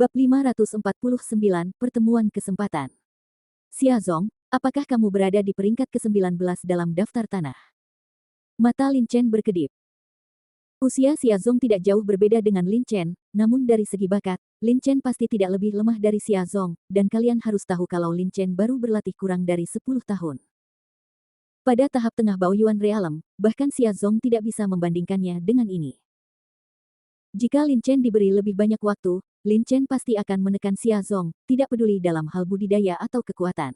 Bab 549, Pertemuan Kesempatan. Xiaozong, apakah kamu berada di peringkat ke-19 dalam daftar tanah? Mata Lin Chen berkedip. Usia Xiaozong tidak jauh berbeda dengan Lin Chen, namun dari segi bakat, Lin Chen pasti tidak lebih lemah dari Xiaozong, dan kalian harus tahu kalau Lin Chen baru berlatih kurang dari 10 tahun. Pada tahap tengah Baoyuan Realm, bahkan Xiaozong tidak bisa membandingkannya dengan ini. Jika Lin Chen diberi lebih banyak waktu, Lin Chen pasti akan menekan Xiaozong, tidak peduli dalam hal budidaya atau kekuatan.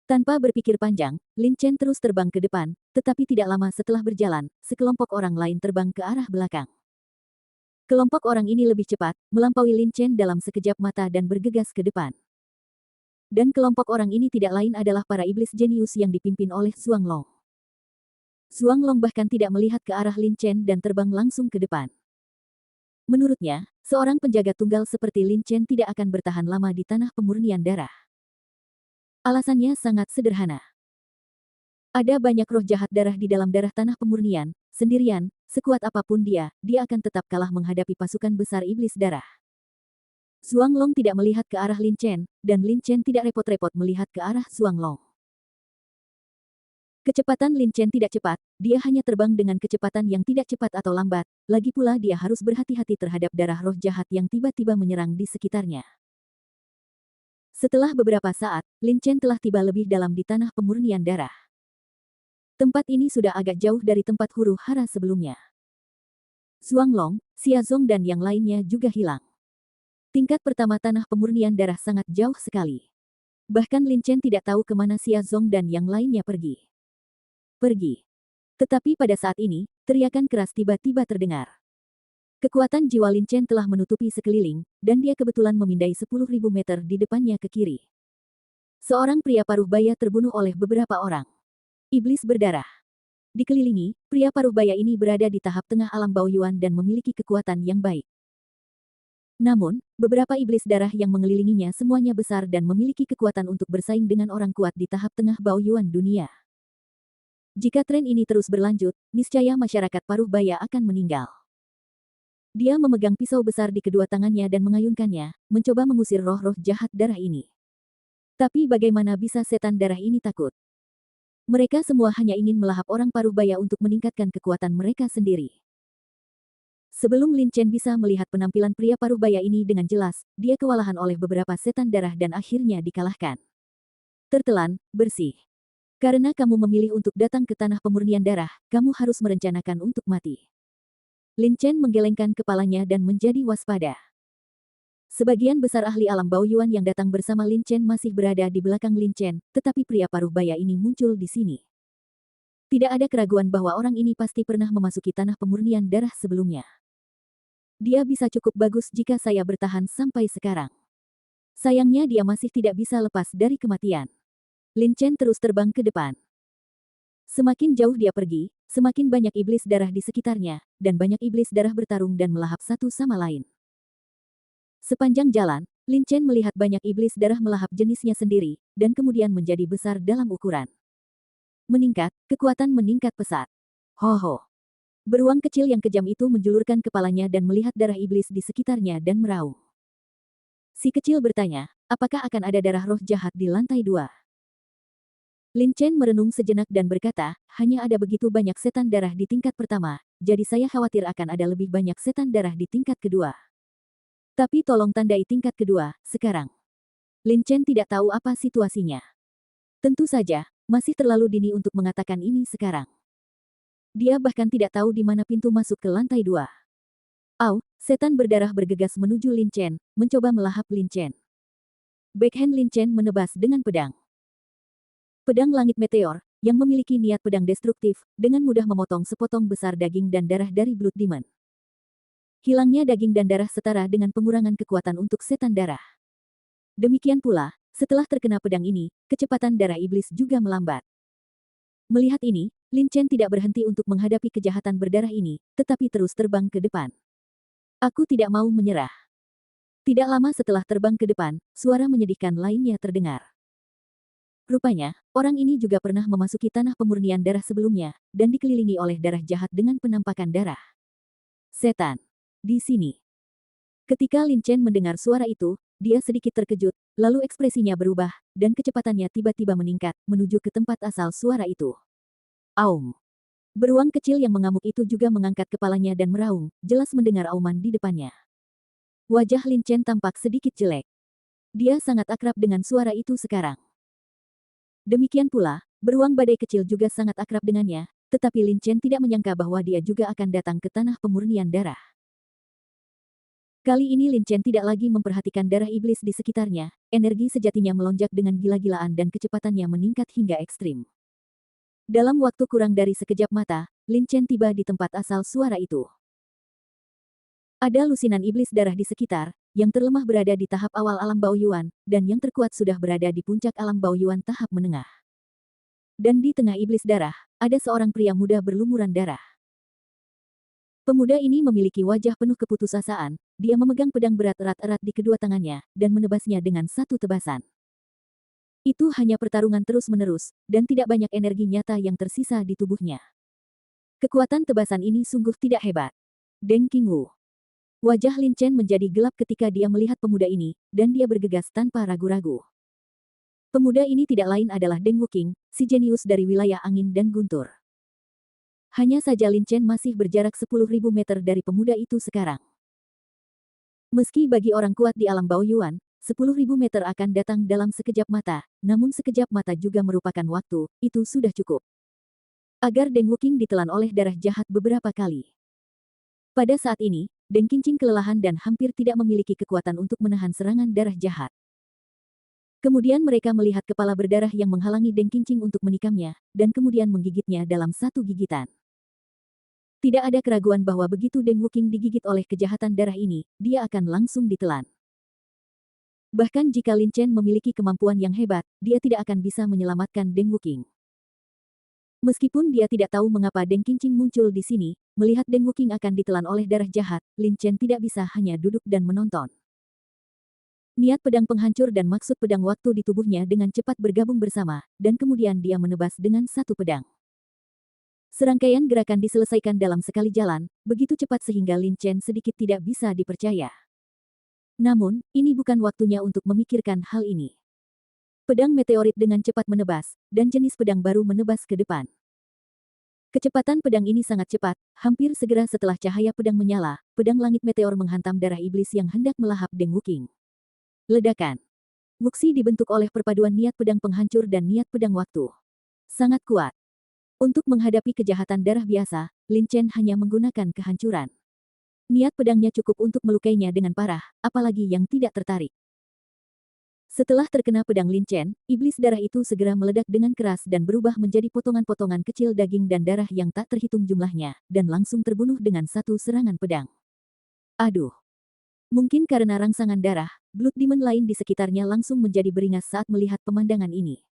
Tanpa berpikir panjang, Lin Chen terus terbang ke depan, tetapi tidak lama setelah berjalan, sekelompok orang lain terbang ke arah belakang. Kelompok orang ini lebih cepat, melampaui Lin Chen dalam sekejap mata dan bergegas ke depan. Dan kelompok orang ini tidak lain adalah para iblis jenius yang dipimpin oleh Zhuang Long. Zhuang Long bahkan tidak melihat ke arah Lin Chen dan terbang langsung ke depan. Menurutnya, seorang penjaga tunggal seperti Lin Chen tidak akan bertahan lama di tanah pemurnian darah. Alasannya sangat sederhana. Ada banyak roh jahat darah di dalam darah tanah pemurnian, sendirian, sekuat apapun dia akan tetap kalah menghadapi pasukan besar iblis darah. Zhuang Long tidak melihat ke arah Lin Chen, dan Lin Chen tidak repot-repot melihat ke arah Zhuang Long. Kecepatan Lin Chen tidak cepat, dia hanya terbang dengan kecepatan yang tidak cepat atau lambat, lagi pula dia harus berhati-hati terhadap darah roh jahat yang tiba-tiba menyerang di sekitarnya. Setelah beberapa saat, Lin Chen telah tiba lebih dalam di tanah pemurnian darah. Tempat ini sudah agak jauh dari tempat huru hara sebelumnya. Zhuang Long, Xiaozong dan yang lainnya juga hilang. Tingkat pertama tanah pemurnian darah sangat jauh sekali. Bahkan Lin Chen tidak tahu kemana Xiaozong dan yang lainnya pergi. Tetapi pada saat ini, teriakan keras tiba-tiba terdengar. Kekuatan jiwa Lin Chen telah menutupi sekeliling, dan dia kebetulan memindai 10.000 meter di depannya ke kiri. Seorang pria paruh baya terbunuh oleh beberapa orang. Iblis berdarah. Dikelilingi, pria paruh baya ini berada di tahap tengah alam Baoyuan dan memiliki kekuatan yang baik. Namun, beberapa iblis darah yang mengelilinginya semuanya besar dan memiliki kekuatan untuk bersaing dengan orang kuat di tahap tengah Baoyuan dunia. Jika tren ini terus berlanjut, niscaya masyarakat paruh baya akan meninggal. Dia memegang pisau besar di kedua tangannya dan mengayunkannya, mencoba mengusir roh-roh jahat darah ini. Tapi bagaimana bisa setan darah ini takut? Mereka semua hanya ingin melahap orang paruh baya untuk meningkatkan kekuatan mereka sendiri. Sebelum Lin Chen bisa melihat penampilan pria paruh baya ini dengan jelas, dia kewalahan oleh beberapa setan darah dan akhirnya dikalahkan. Tertelan, bersih. Karena kamu memilih untuk datang ke tanah pemurnian darah, kamu harus merencanakan untuk mati. Lin Chen menggelengkan kepalanya dan menjadi waspada. Sebagian besar ahli alam Baoyuan yang datang bersama Lin Chen masih berada di belakang Lin Chen, tetapi pria paruh baya ini muncul di sini. Tidak ada keraguan bahwa orang ini pasti pernah memasuki tanah pemurnian darah sebelumnya. Dia bisa cukup bagus jika saya bertahan sampai sekarang. Sayangnya dia masih tidak bisa lepas dari kematian. Lin Chen terus terbang ke depan. Semakin jauh dia pergi, semakin banyak iblis darah di sekitarnya, dan banyak iblis darah bertarung dan melahap satu sama lain. Sepanjang jalan, Lin Chen melihat banyak iblis darah melahap jenisnya sendiri, dan kemudian menjadi besar dalam ukuran. Meningkat, kekuatan meningkat pesat. Ho-ho. Beruang kecil yang kejam itu menjulurkan kepalanya dan melihat darah iblis di sekitarnya dan meraung. Si kecil bertanya, apakah akan ada darah roh jahat di lantai 2? Lin Chen merenung sejenak dan berkata, hanya ada begitu banyak setan darah di tingkat pertama, jadi saya khawatir akan ada lebih banyak setan darah di tingkat kedua. Tapi tolong tandai tingkat kedua, sekarang. Lin Chen tidak tahu apa situasinya. Tentu saja, masih terlalu dini untuk mengatakan ini sekarang. Dia bahkan tidak tahu di mana pintu masuk ke lantai 2. Au, setan berdarah bergegas menuju Lin Chen, mencoba melahap Lin Chen. Backhand Lin Chen menebas dengan pedang. Pedang langit meteor, yang memiliki niat pedang destruktif, dengan mudah memotong sepotong besar daging dan darah dari Blood Demon. Hilangnya daging dan darah setara dengan pengurangan kekuatan untuk setan darah. Demikian pula, setelah terkena pedang ini, kecepatan darah iblis juga melambat. Melihat ini, Lin Chen tidak berhenti untuk menghadapi kejahatan berdarah ini, tetapi terus terbang ke depan. Aku tidak mau menyerah. Tidak lama setelah terbang ke depan, suara menyedihkan lainnya terdengar. Rupanya, orang ini juga pernah memasuki tanah pemurnian darah sebelumnya, dan dikelilingi oleh darah jahat dengan penampakan darah. Setan. Di sini. Ketika Lin Chen mendengar suara itu, dia sedikit terkejut, lalu ekspresinya berubah, dan kecepatannya tiba-tiba meningkat, menuju ke tempat asal suara itu. Aum. Beruang kecil yang mengamuk itu juga mengangkat kepalanya dan meraung, jelas mendengar auman di depannya. Wajah Lin Chen tampak sedikit jelek. Dia sangat akrab dengan suara itu sekarang. Demikian pula, beruang badai kecil juga sangat akrab dengannya, tetapi Lin Chen tidak menyangka bahwa dia juga akan datang ke tanah pemurnian darah. Kali ini Lin Chen tidak lagi memperhatikan darah iblis di sekitarnya, energi sejatinya melonjak dengan gila-gilaan dan kecepatannya meningkat hingga ekstrim. Dalam waktu kurang dari sekejap mata, Lin Chen tiba di tempat asal suara itu. Ada lusinan iblis darah di sekitar, yang terlemah berada di tahap awal alam Baoyuan, dan yang terkuat sudah berada di puncak alam Baoyuan tahap menengah. Dan di tengah iblis darah, ada seorang pria muda berlumuran darah. Pemuda ini memiliki wajah penuh keputusasaan, dia memegang pedang berat erat-erat di kedua tangannya, dan menebasnya dengan satu tebasan. Itu hanya pertarungan terus-menerus, dan tidak banyak energi nyata yang tersisa di tubuhnya. Kekuatan tebasan ini sungguh tidak hebat. Deng Qingwu. Wajah Lin Chen menjadi gelap ketika dia melihat pemuda ini, dan dia bergegas tanpa ragu-ragu. Pemuda ini tidak lain adalah Deng Wuqing, si jenius dari wilayah angin dan guntur. Hanya saja Lin Chen masih berjarak 10.000 meter dari pemuda itu sekarang. Meski bagi orang kuat di alam Baoyuan, 10.000 meter akan datang dalam sekejap mata, namun sekejap mata juga merupakan waktu, itu sudah cukup. Agar Deng Wuqing ditelan oleh darah jahat beberapa kali. Pada saat ini, Deng Qingqing kelelahan dan hampir tidak memiliki kekuatan untuk menahan serangan darah jahat. Kemudian mereka melihat kepala berdarah yang menghalangi Deng Qingqing untuk menikamnya, dan kemudian menggigitnya dalam satu gigitan. Tidak ada keraguan bahwa begitu Deng Wuqing digigit oleh kejahatan darah ini, dia akan langsung ditelan. Bahkan jika Lin Chen memiliki kemampuan yang hebat, dia tidak akan bisa menyelamatkan Deng Wuqing. Meskipun dia tidak tahu mengapa Deng Qingqing muncul di sini, melihat Deng Wuqing akan ditelan oleh darah jahat, Lin Chen tidak bisa hanya duduk dan menonton. Niat pedang penghancur dan maksud pedang waktu di tubuhnya dengan cepat bergabung bersama, dan kemudian dia menebas dengan satu pedang. Serangkaian gerakan diselesaikan dalam sekali jalan, begitu cepat sehingga Lin Chen sedikit tidak bisa dipercaya. Namun, ini bukan waktunya untuk memikirkan hal ini. Pedang meteorit dengan cepat menebas, dan jenis pedang baru menebas ke depan. Kecepatan pedang ini sangat cepat, hampir segera setelah cahaya pedang menyala, pedang langit meteor menghantam darah iblis yang hendak melahap Deng Wuqing. Ledakan. Wuxi dibentuk oleh perpaduan niat pedang penghancur dan niat pedang waktu. Sangat kuat. Untuk menghadapi kejahatan darah biasa, Lin Chen hanya menggunakan kehancuran. Niat pedangnya cukup untuk melukainya dengan parah, apalagi yang tidak tertarik. Setelah terkena pedang Lin Chen, iblis darah itu segera meledak dengan keras dan berubah menjadi potongan-potongan kecil daging dan darah yang tak terhitung jumlahnya, dan langsung terbunuh dengan satu serangan pedang. Aduh! Mungkin karena rangsangan darah, Blood Demon lain di sekitarnya langsung menjadi beringas saat melihat pemandangan ini.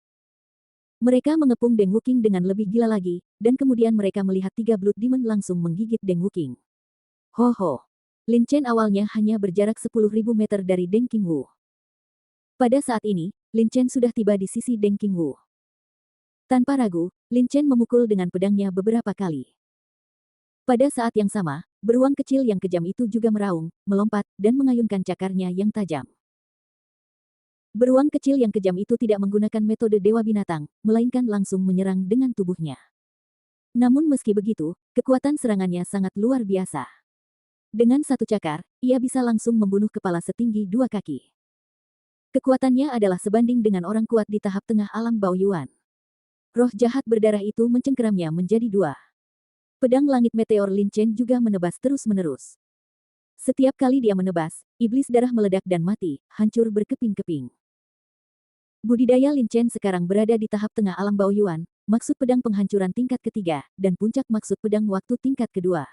Mereka mengepung Deng Wuqing dengan lebih gila lagi, dan kemudian mereka melihat 3 Blood Demon langsung menggigit Deng Wuqing. Ho ho! Lin Chen awalnya hanya berjarak 10.000 meter dari Deng Qingwu. Pada saat ini, Lin Chen sudah tiba di sisi Deng Qingwu. Tanpa ragu, Lin Chen memukul dengan pedangnya beberapa kali. Pada saat yang sama, beruang kecil yang kejam itu juga meraung, melompat, dan mengayunkan cakarnya yang tajam. Beruang kecil yang kejam itu tidak menggunakan metode dewa binatang, melainkan langsung menyerang dengan tubuhnya. Namun meski begitu, kekuatan serangannya sangat luar biasa. Dengan satu cakar, ia bisa langsung membunuh kepala setinggi 2 kaki. Kekuatannya adalah sebanding dengan orang kuat di tahap tengah alam Baoyuan. Roh jahat berdarah itu mencengkeramnya menjadi 2. Pedang langit meteor Lin Chen juga menebas terus-menerus. Setiap kali dia menebas, iblis darah meledak dan mati, hancur berkeping-keping. Budidaya Lin Chen sekarang berada di tahap tengah alam Baoyuan, maksud pedang penghancuran tingkat ketiga, dan puncak maksud pedang waktu tingkat kedua.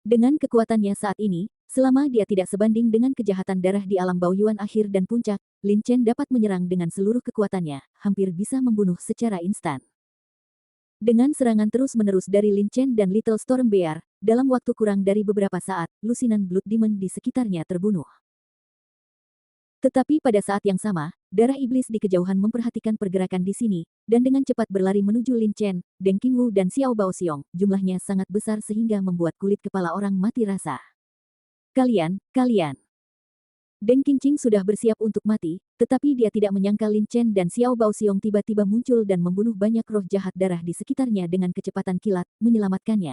Dengan kekuatannya saat ini, selama dia tidak sebanding dengan kejahatan darah di alam Baoyuan akhir dan puncak, Lin Chen dapat menyerang dengan seluruh kekuatannya, hampir bisa membunuh secara instan. Dengan serangan terus-menerus dari Lin Chen dan Little Storm Bear, dalam waktu kurang dari beberapa saat, lusinan Blood Demon di sekitarnya terbunuh. Tetapi pada saat yang sama, darah iblis di kejauhan memperhatikan pergerakan di sini, dan dengan cepat berlari menuju Lin Chen, Deng Qingwu dan Xiao Baoxiong, jumlahnya sangat besar sehingga membuat kulit kepala orang mati rasa. Kalian. Deng Qingqing sudah bersiap untuk mati, tetapi dia tidak menyangka Lin Chen dan Xiao Baoxiong tiba-tiba muncul dan membunuh banyak roh jahat darah di sekitarnya dengan kecepatan kilat, menyelamatkannya.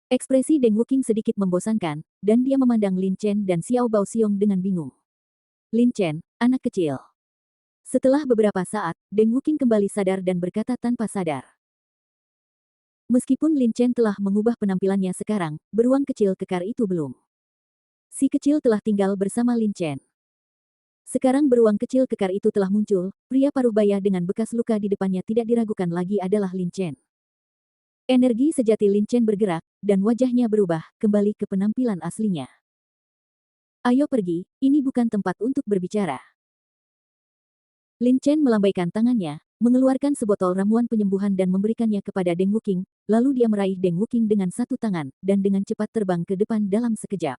Ekspresi Deng Wuqing sedikit membosankan, dan dia memandang Lin Chen dan Xiao Baoxiong dengan bingung. Lin Chen, anak kecil. Setelah beberapa saat, Deng Wuqing kembali sadar dan berkata tanpa sadar. Meskipun Lin Chen telah mengubah penampilannya sekarang, beruang kecil kekar itu belum. Si kecil telah tinggal bersama Lin Chen. Sekarang beruang kecil kekar itu telah muncul, pria paruh baya dengan bekas luka di depannya tidak diragukan lagi adalah Lin Chen. Energi sejati Lin Chen bergerak, dan wajahnya berubah, kembali ke penampilan aslinya. Ayo pergi, ini bukan tempat untuk berbicara. Lin Chen melambaikan tangannya, mengeluarkan sebotol ramuan penyembuhan dan memberikannya kepada Deng Wuqing, lalu dia meraih Deng Wuqing dengan satu tangan, dan dengan cepat terbang ke depan dalam sekejap.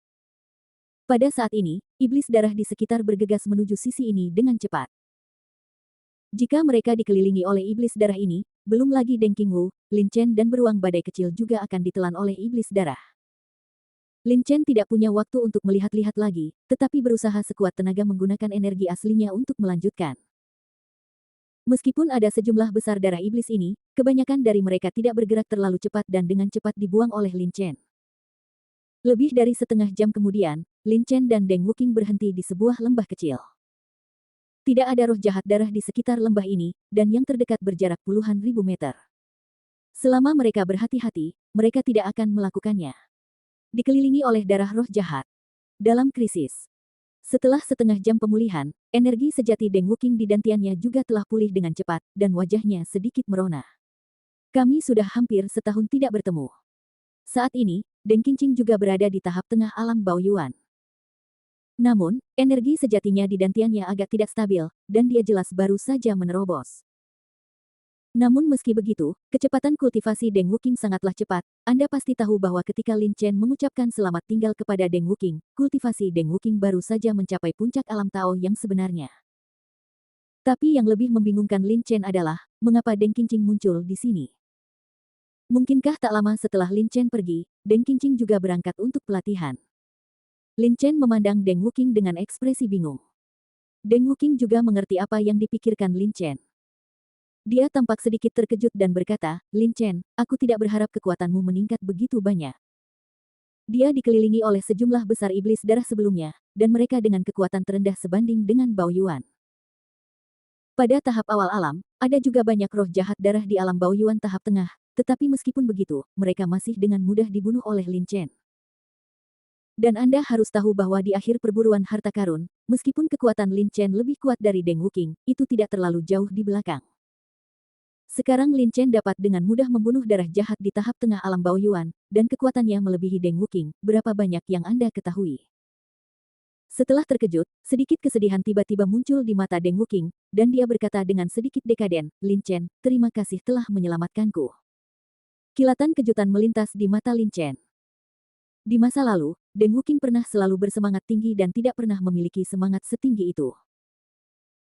Pada saat ini, iblis darah di sekitar bergegas menuju sisi ini dengan cepat. Jika mereka dikelilingi oleh iblis darah ini, belum lagi Deng Qingwu, Lin Chen dan beruang badai kecil juga akan ditelan oleh iblis darah. Lin Chen tidak punya waktu untuk melihat-lihat lagi, tetapi berusaha sekuat tenaga menggunakan energi aslinya untuk melanjutkan. Meskipun ada sejumlah besar darah iblis ini, kebanyakan dari mereka tidak bergerak terlalu cepat dan dengan cepat dibuang oleh Lin Chen. Lebih dari setengah jam kemudian, Lin Chen dan Deng Wuqing berhenti di sebuah lembah kecil. Tidak ada roh jahat darah di sekitar lembah ini, dan yang terdekat berjarak puluhan ribu meter. Selama mereka berhati-hati, mereka tidak akan melakukannya. Dikelilingi oleh darah roh jahat. Dalam krisis. Setelah setengah jam pemulihan, energi sejati Deng Wuqing di dantiannya juga telah pulih dengan cepat, dan wajahnya sedikit merona. Kami sudah hampir setahun tidak bertemu. Saat ini, Deng Qingqing juga berada di tahap tengah alam Baoyuan. Namun, energi sejatinya di dantiannya agak tidak stabil, dan dia jelas baru saja menerobos. Namun meski begitu, kecepatan kultivasi Deng Wuqing sangatlah cepat. Anda pasti tahu bahwa ketika Lin Chen mengucapkan selamat tinggal kepada Deng Wuqing, kultivasi Deng Wuqing baru saja mencapai puncak alam Tao yang sebenarnya. Tapi yang lebih membingungkan Lin Chen adalah, mengapa Deng Qingqing muncul di sini? Mungkinkah tak lama setelah Lin Chen pergi, Deng Qingqing juga berangkat untuk pelatihan? Lin Chen memandang Deng Wuqing dengan ekspresi bingung. Deng Wuqing juga mengerti apa yang dipikirkan Lin Chen. Dia tampak sedikit terkejut dan berkata, Lin Chen, aku tidak berharap kekuatanmu meningkat begitu banyak. Dia dikelilingi oleh sejumlah besar iblis darah sebelumnya, dan mereka dengan kekuatan terendah sebanding dengan Baoyuan. Pada tahap awal alam, ada juga banyak roh jahat darah di alam Baoyuan tahap tengah, tetapi meskipun begitu, mereka masih dengan mudah dibunuh oleh Lin Chen. Dan Anda harus tahu bahwa di akhir perburuan harta karun, meskipun kekuatan Lin Chen lebih kuat dari Deng Wuqing, itu tidak terlalu jauh di belakang. Sekarang Lin Chen dapat dengan mudah membunuh darah jahat di tahap tengah alam Baoyuan, dan kekuatannya melebihi Deng Wuqing, berapa banyak yang Anda ketahui. Setelah terkejut, sedikit kesedihan tiba-tiba muncul di mata Deng Wuqing, dan dia berkata dengan sedikit dekaden, Lin Chen, terima kasih telah menyelamatkanku. Kilatan kejutan melintas di mata Lin Chen. Di masa lalu, Deng Wuqing pernah selalu bersemangat tinggi dan tidak pernah memiliki semangat setinggi itu.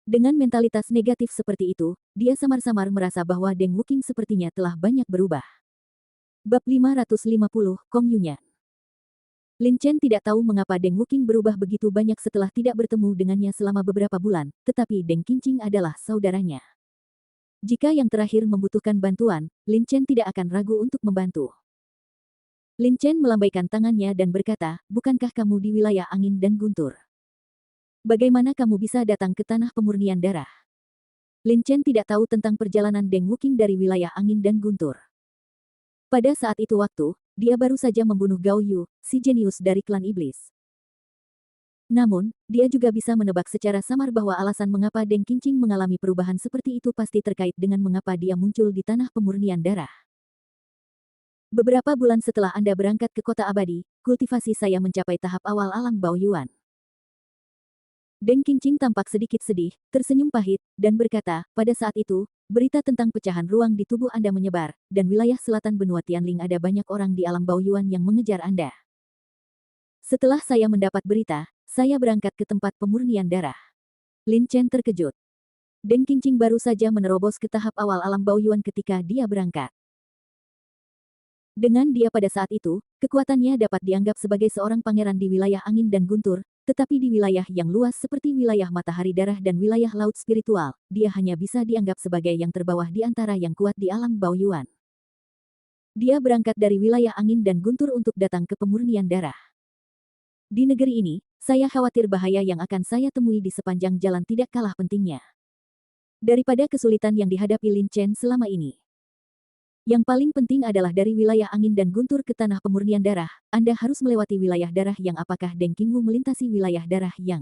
Dengan mentalitas negatif seperti itu, dia samar-samar merasa bahwa Deng Wuqing sepertinya telah banyak berubah. Bab 550, Kong Yunyan. Lin Chen tidak tahu mengapa Deng Wuqing berubah begitu banyak setelah tidak bertemu dengannya selama beberapa bulan, tetapi Deng Qingqing adalah saudaranya. Jika yang terakhir membutuhkan bantuan, Lin Chen tidak akan ragu untuk membantu. Lin Chen melambaikan tangannya dan berkata, bukankah kamu di wilayah angin dan guntur? Bagaimana kamu bisa datang ke tanah pemurnian darah? Lin Chen tidak tahu tentang perjalanan Deng Wuqing dari wilayah angin dan guntur. Pada saat itu waktu, dia baru saja membunuh Gao Yu, si jenius dari klan iblis. Namun, dia juga bisa menebak secara samar bahwa alasan mengapa Deng Qingqing mengalami perubahan seperti itu pasti terkait dengan mengapa dia muncul di tanah pemurnian darah. Beberapa bulan setelah Anda berangkat ke kota abadi, kultivasi saya mencapai tahap awal alam Baoyuan. Deng Qingqing tampak sedikit sedih, tersenyum pahit, dan berkata, pada saat itu, berita tentang pecahan ruang di tubuh Anda menyebar, dan wilayah selatan benua Tianling ada banyak orang di alam Baoyuan yang mengejar Anda. Setelah saya mendapat berita, saya berangkat ke tempat pemurnian darah. Lin Chen terkejut. Deng Qingqing baru saja menerobos ke tahap awal alam Baoyuan ketika dia berangkat. Dengan dia pada saat itu, kekuatannya dapat dianggap sebagai seorang pangeran di wilayah angin dan guntur, tetapi di wilayah yang luas seperti wilayah matahari darah dan wilayah laut spiritual, dia hanya bisa dianggap sebagai yang terbawah di antara yang kuat di alam Baoyuan. Dia berangkat dari wilayah angin dan guntur untuk datang ke pemurnian darah. Di negeri ini, saya khawatir bahaya yang akan saya temui di sepanjang jalan tidak kalah pentingnya daripada kesulitan yang dihadapi Lin Chen selama ini. Yang paling penting adalah dari wilayah angin dan guntur ke tanah pemurnian darah, Anda harus melewati wilayah darah yang apakah Deng Qingwu melintasi wilayah darah yang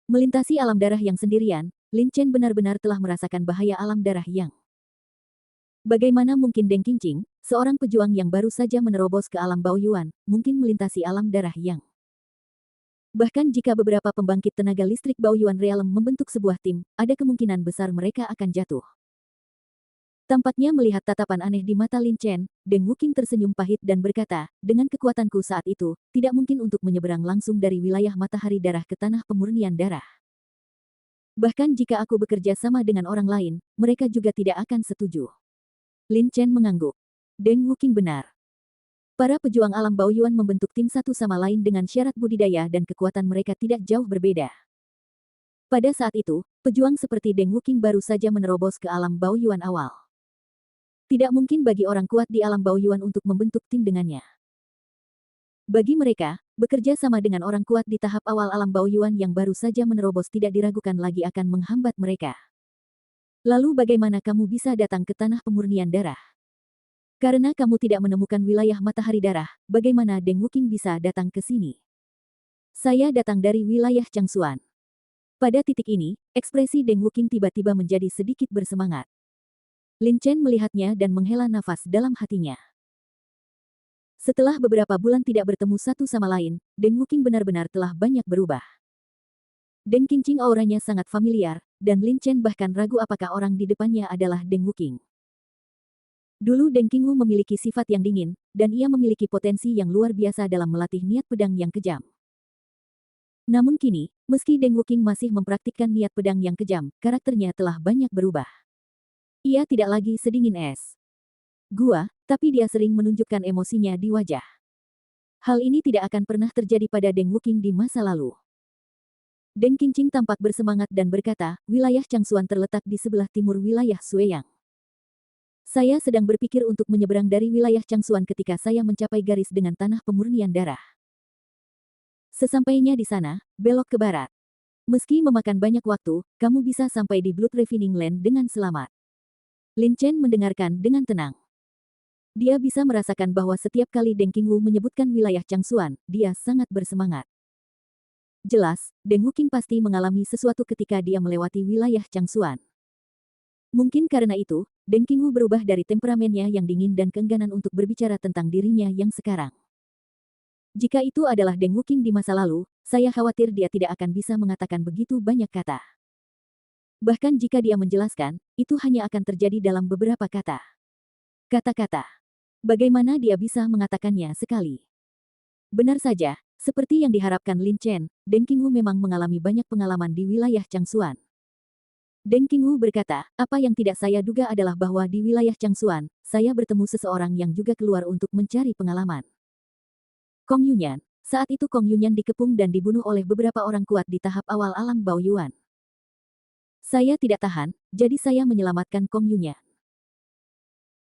melintasi alam darah yang sendirian, Lin Chen benar-benar telah merasakan bahaya alam darah yang. Bagaimana mungkin Deng Qingqing, seorang pejuang yang baru saja menerobos ke alam Baoyuan, mungkin melintasi alam darah yang. Bahkan jika beberapa pembangkit tenaga listrik Baoyuan Realm membentuk sebuah tim, ada kemungkinan besar mereka akan jatuh. Tampaknya melihat tatapan aneh di mata Lin Chen, Deng Wuqing tersenyum pahit dan berkata, dengan kekuatanku saat itu, tidak mungkin untuk menyeberang langsung dari wilayah matahari darah ke tanah pemurnian darah. Bahkan jika aku bekerja sama dengan orang lain, mereka juga tidak akan setuju. Lin Chen mengangguk. Deng Wuqing benar. Para pejuang alam Baoyuan membentuk tim satu sama lain dengan syarat budidaya dan kekuatan mereka tidak jauh berbeda. Pada saat itu, pejuang seperti Deng Wuqing baru saja menerobos ke alam Baoyuan awal. Tidak mungkin bagi orang kuat di alam Baoyuan untuk membentuk tim dengannya. Bagi mereka, bekerja sama dengan orang kuat di tahap awal alam Baoyuan yang baru saja menerobos tidak diragukan lagi akan menghambat mereka. Lalu bagaimana kamu bisa datang ke tanah pemurnian darah? Karena kamu tidak menemukan wilayah matahari darah, bagaimana Deng Wuqing bisa datang ke sini? Saya datang dari wilayah Changsuan. Pada titik ini, ekspresi Deng Wuqing tiba-tiba menjadi sedikit bersemangat. Lin Chen melihatnya dan menghela nafas dalam hatinya. Setelah beberapa bulan tidak bertemu satu sama lain, Deng Wuqing benar-benar telah banyak berubah. Deng Qingqing auranya sangat familiar, dan Lin Chen bahkan ragu apakah orang di depannya adalah Deng Wuqing. Dulu Deng Qingwu memiliki sifat yang dingin, dan ia memiliki potensi yang luar biasa dalam melatih niat pedang yang kejam. Namun kini, meski Deng Wuqing masih mempraktikkan niat pedang yang kejam, karakternya telah banyak berubah. Ia tidak lagi sedingin es gua, tapi dia sering menunjukkan emosinya di wajah. Hal ini tidak akan pernah terjadi pada Deng Wuqing di masa lalu. Deng Qingqing tampak bersemangat dan berkata, wilayah Changsuan terletak di sebelah timur wilayah Sueyang. Saya sedang berpikir untuk menyeberang dari wilayah Changsuan ketika saya mencapai garis dengan tanah pemurnian darah. Sesampainya di sana, belok ke barat. Meski memakan banyak waktu, kamu bisa sampai di Blood Refining Land dengan selamat. Lin Chen mendengarkan dengan tenang. Dia bisa merasakan bahwa setiap kali Deng Qingwu menyebutkan wilayah Changsuan, dia sangat bersemangat. Jelas, Deng Wuqing pasti mengalami sesuatu ketika dia melewati wilayah Changsuan. Mungkin karena itu, Deng Qingwu berubah dari temperamennya yang dingin dan keengganan untuk berbicara tentang dirinya yang sekarang. Jika itu adalah Deng Wuqing di masa lalu, saya khawatir dia tidak akan bisa mengatakan begitu banyak kata. Bahkan jika dia menjelaskan, itu hanya akan terjadi dalam beberapa kata. Kata-kata. Bagaimana dia bisa mengatakannya sekali? Benar saja, seperti yang diharapkan Lin Chen, Deng Qingwu memang mengalami banyak pengalaman di wilayah Changsuan. Deng Qingwu berkata, apa yang tidak saya duga adalah bahwa di wilayah Changsuan, saya bertemu seseorang yang juga keluar untuk mencari pengalaman. Kong Yunyan. Saat itu Kong Yunyan dikepung dan dibunuh oleh beberapa orang kuat di tahap awal alam Baoyuan. Saya tidak tahan, jadi saya menyelamatkan Kong Yunyan.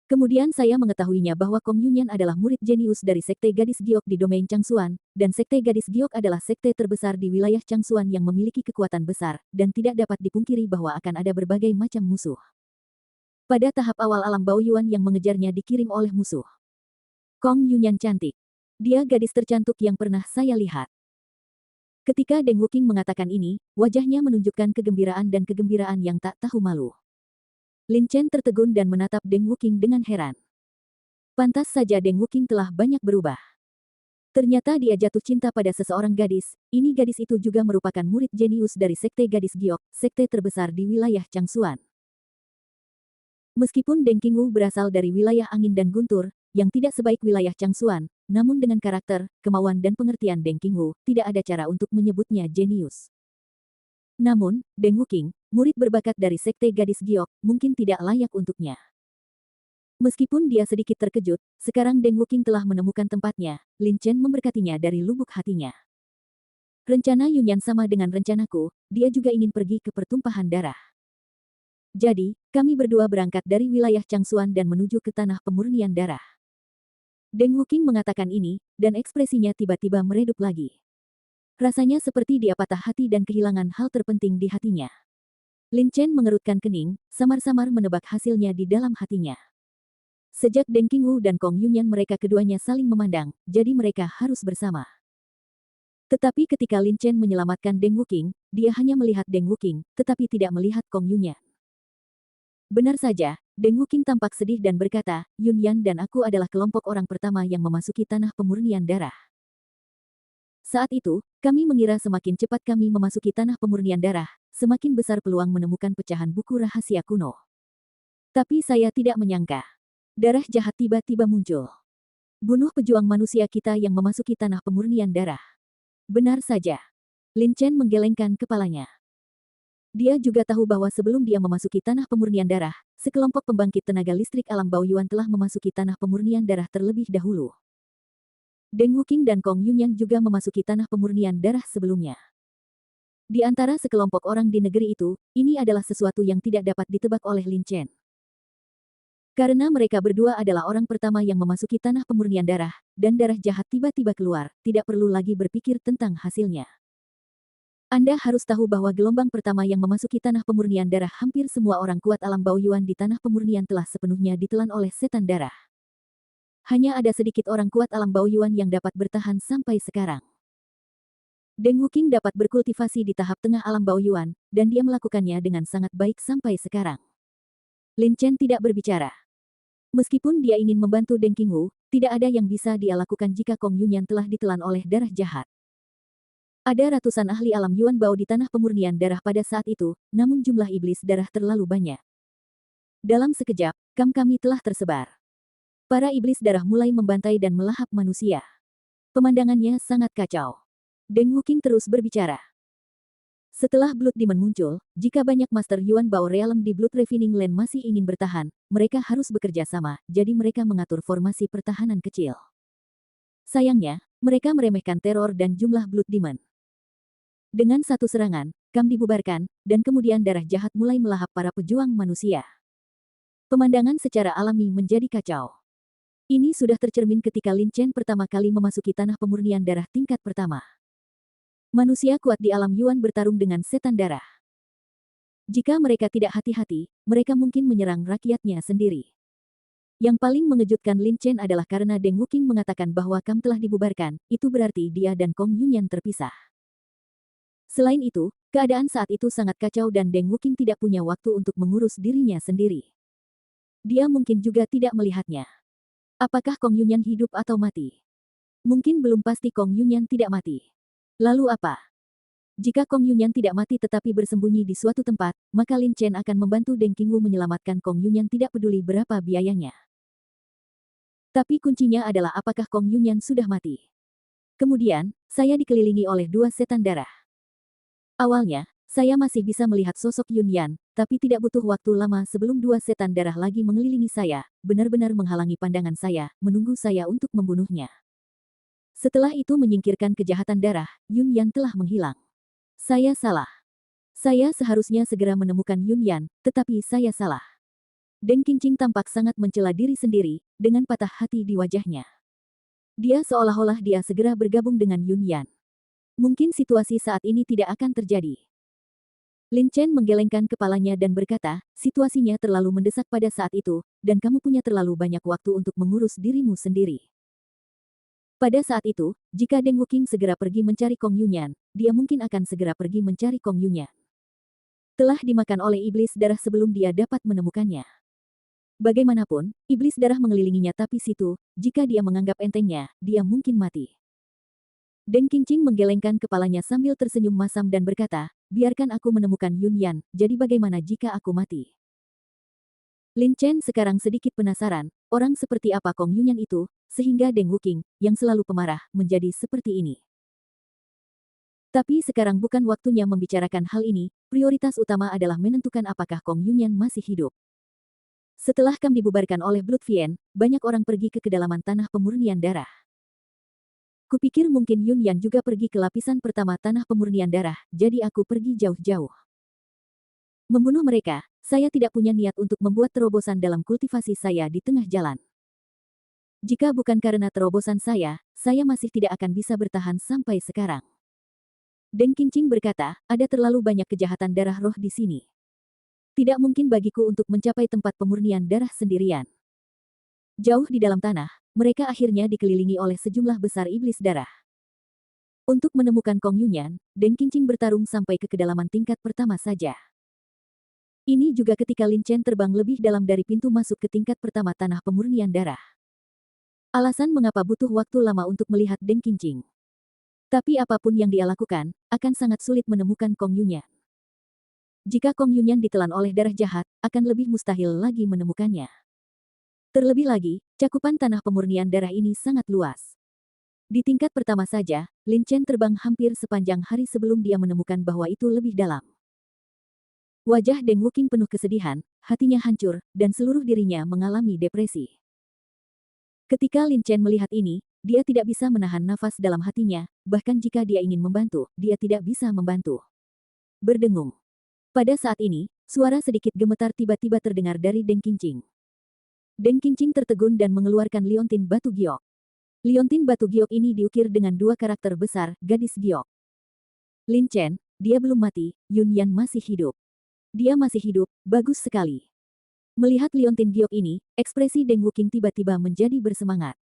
Kemudian saya mengetahuinya bahwa Kong Yunyan adalah murid jenius dari Sekte Gadis Giok di domain Changsuan, dan Sekte Gadis Giok adalah sekte terbesar di wilayah Changsuan yang memiliki kekuatan besar, dan tidak dapat dipungkiri bahwa akan ada berbagai macam musuh. Pada tahap awal alam Baoyuan yang mengejarnya dikirim oleh musuh. Kong Yunyan cantik. Dia gadis tercantik yang pernah saya lihat. Ketika Deng Wuqing mengatakan ini, wajahnya menunjukkan kegembiraan dan kegembiraan yang tak tahu malu. Lin Chen tertegun dan menatap Deng Wuqing dengan heran. Pantas saja Deng Wuqing telah banyak berubah. Ternyata dia jatuh cinta pada seseorang gadis, ini gadis itu juga merupakan murid jenius dari Sekte Gadis Giok, sekte terbesar di wilayah Changsuan. Meskipun Deng Qingwu berasal dari wilayah angin dan guntur, yang tidak sebaik wilayah Changsuan, namun dengan karakter, kemauan dan pengertian Deng Qingwu, tidak ada cara untuk menyebutnya jenius. Namun, Deng Wuqing, murid berbakat dari Sekte Gadis Giok, mungkin tidak layak untuknya. Meskipun dia sedikit terkejut, sekarang Deng Wuking telah menemukan tempatnya. Lin Chen memberkatinya dari lubuk hatinya. Rencana Yunyan sama dengan rencanaku, dia juga ingin pergi ke pertumpahan darah. Jadi, kami berdua berangkat dari wilayah Changsuan dan menuju ke tanah pemurnian darah. Deng Wuking mengatakan ini, dan ekspresinya tiba-tiba meredup lagi. Rasanya seperti dia patah hati dan kehilangan hal terpenting di hatinya. Lin Chen mengerutkan kening, samar-samar menebak hasilnya di dalam hatinya. Sejak Deng Qingwu dan Kong Yunyan mereka keduanya saling memandang, jadi mereka harus bersama. Tetapi ketika Lin Chen menyelamatkan Deng Wuking, dia hanya melihat Deng Wuking, tetapi tidak melihat Kong Yunyan. Benar saja, Deng Wuking tampak sedih dan berkata, Yunyan dan aku adalah kelompok orang pertama yang memasuki tanah pemurnian darah. Saat itu, kami mengira semakin cepat kami memasuki tanah pemurnian darah, semakin besar peluang menemukan pecahan buku rahasia kuno. Tapi saya tidak menyangka. Darah jahat tiba-tiba muncul. Bunuh pejuang manusia kita yang memasuki tanah pemurnian darah. Benar saja. Lin Chen menggelengkan kepalanya. Dia juga tahu bahwa sebelum dia memasuki tanah pemurnian darah, sekelompok pembangkit tenaga listrik alam Baoyuan telah memasuki tanah pemurnian darah terlebih dahulu. Deng Wuking dan Kong Yunyan juga memasuki tanah pemurnian darah sebelumnya. Di antara sekelompok orang di negeri itu, ini adalah sesuatu yang tidak dapat ditebak oleh Lin Chen. Karena mereka berdua adalah orang pertama yang memasuki tanah pemurnian darah, dan darah jahat tiba-tiba keluar, tidak perlu lagi berpikir tentang hasilnya. Anda harus tahu bahwa gelombang pertama yang memasuki tanah pemurnian darah hampir semua orang kuat alam Baoyuan di tanah pemurnian telah sepenuhnya ditelan oleh setan darah. Hanya ada sedikit orang kuat alam Baoyuan yang dapat bertahan sampai sekarang. Deng Wuking dapat berkultivasi di tahap tengah alam Baoyuan, dan dia melakukannya dengan sangat baik sampai sekarang. Lin Chen tidak berbicara. Meskipun dia ingin membantu Deng Qingwu, tidak ada yang bisa dia lakukan jika Kong Yunyan telah ditelan oleh darah jahat. Ada ratusan ahli alam Yuan Bao di tanah pemurnian darah pada saat itu, namun jumlah iblis darah terlalu banyak. Dalam sekejap, kami telah tersebar. Para iblis darah mulai membantai dan melahap manusia. Pemandangannya sangat kacau. Deng Wuking terus berbicara. Setelah Blood Demon muncul, jika banyak Master Yuan Bao Realm di Blood Refining Land masih ingin bertahan, mereka harus bekerja sama, jadi mereka mengatur formasi pertahanan kecil. Sayangnya, mereka meremehkan teror dan jumlah Blood Demon. Dengan satu serangan, dibubarkan, dan kemudian darah jahat mulai melahap para pejuang manusia. Pemandangan secara alami menjadi kacau. Ini sudah tercermin ketika Lin Chen pertama kali memasuki tanah pemurnian darah tingkat pertama. Manusia kuat di alam Yuan bertarung dengan setan darah. Jika mereka tidak hati-hati, mereka mungkin menyerang rakyatnya sendiri. Yang paling mengejutkan Lin Chen adalah karena Deng Wuking mengatakan bahwa telah dibubarkan, itu berarti dia dan Kong Yunyan terpisah. Selain itu, keadaan saat itu sangat kacau dan Deng Wuking tidak punya waktu untuk mengurus dirinya sendiri. Dia mungkin juga tidak melihatnya. Apakah Kong Yunyan hidup atau mati? Mungkin belum pasti Kong Yunyan tidak mati. Lalu apa? Jika Kong Yunyan tidak mati tetapi bersembunyi di suatu tempat, maka Lin Chen akan membantu Deng Qingwu menyelamatkan Kong Yunyan tidak peduli berapa biayanya. Tapi kuncinya adalah apakah Kong Yunyan sudah mati. Kemudian, saya dikelilingi oleh dua setan darah. Awalnya, saya masih bisa melihat sosok Yunyan, tapi tidak butuh waktu lama sebelum dua setan darah lagi mengelilingi saya, benar-benar menghalangi pandangan saya, menunggu saya untuk membunuhnya. Setelah itu menyingkirkan kejahatan darah, Yunyan telah menghilang. Saya salah. Saya seharusnya segera menemukan Yunyan, tetapi saya salah. Deng Qingqing tampak sangat mencela diri sendiri, dengan patah hati di wajahnya. Dia seolah-olah dia segera bergabung dengan Yunyan. Mungkin situasi saat ini tidak akan terjadi. Lin Chen menggelengkan kepalanya dan berkata, situasinya terlalu mendesak pada saat itu, dan kamu punya terlalu banyak waktu untuk mengurus dirimu sendiri. Pada saat itu, jika Deng Wuking segera pergi mencari Kong Yunyan, dia mungkin akan segera pergi mencari Kong Yunyan. Telah dimakan oleh iblis darah sebelum dia dapat menemukannya. Bagaimanapun, iblis darah mengelilinginya tapi situ, jika dia menganggap entengnya, dia mungkin mati. Deng Qingqing menggelengkan kepalanya sambil tersenyum masam dan berkata, biarkan aku menemukan Yunyan, jadi bagaimana jika aku mati? Lin Chen sekarang sedikit penasaran, orang seperti apa Kong Yunyan itu, sehingga Deng Wuking, yang selalu pemarah, menjadi seperti ini. Tapi sekarang bukan waktunya membicarakan hal ini, prioritas utama adalah menentukan apakah Kong Yunyan masih hidup. Setelah Kam dibubarkan oleh Blood Vien, banyak orang pergi ke kedalaman tanah pemurnian darah. Kupikir mungkin Yun Yan juga pergi ke lapisan pertama tanah pemurnian darah, jadi aku pergi jauh-jauh. Membunuh mereka, saya tidak punya niat untuk membuat terobosan dalam kultivasi saya di tengah jalan. Jika bukan karena terobosan saya masih tidak akan bisa bertahan sampai sekarang. Deng Qingqing berkata, ada terlalu banyak kejahatan darah roh di sini. Tidak mungkin bagiku untuk mencapai tempat pemurnian darah sendirian. Jauh di dalam tanah, mereka akhirnya dikelilingi oleh sejumlah besar iblis darah. Untuk menemukan Kong Yunyan, Deng Qingqing bertarung sampai ke kedalaman tingkat pertama saja. Ini juga ketika Lin Chen terbang lebih dalam dari pintu masuk ke tingkat pertama tanah pemurnian darah. Alasan mengapa butuh waktu lama untuk melihat Deng Qingqing. Tapi apapun yang dia lakukan, akan sangat sulit menemukan Kong Yunyan. Jika Kong Yunyan ditelan oleh darah jahat, akan lebih mustahil lagi menemukannya. Terlebih lagi, cakupan tanah pemurnian darah ini sangat luas. Di tingkat pertama saja, Lin Chen terbang hampir sepanjang hari sebelum dia menemukan bahwa itu lebih dalam. Wajah Deng Wuqing penuh kesedihan, hatinya hancur, dan seluruh dirinya mengalami depresi. Ketika Lin Chen melihat ini, dia tidak bisa menahan nafas dalam hatinya, bahkan jika dia ingin membantu, dia tidak bisa membantu. Berdengung. Pada saat ini, suara sedikit gemetar tiba-tiba terdengar dari Deng Qingqing. Deng Qingqing tertegun dan mengeluarkan liontin batu giok. Liontin batu giok ini diukir dengan dua karakter besar, gadis giok. Lin Chen, dia belum mati, Yun Yan masih hidup. Dia masih hidup, bagus sekali. Melihat liontin giok ini, ekspresi Deng Wuqing tiba-tiba menjadi bersemangat.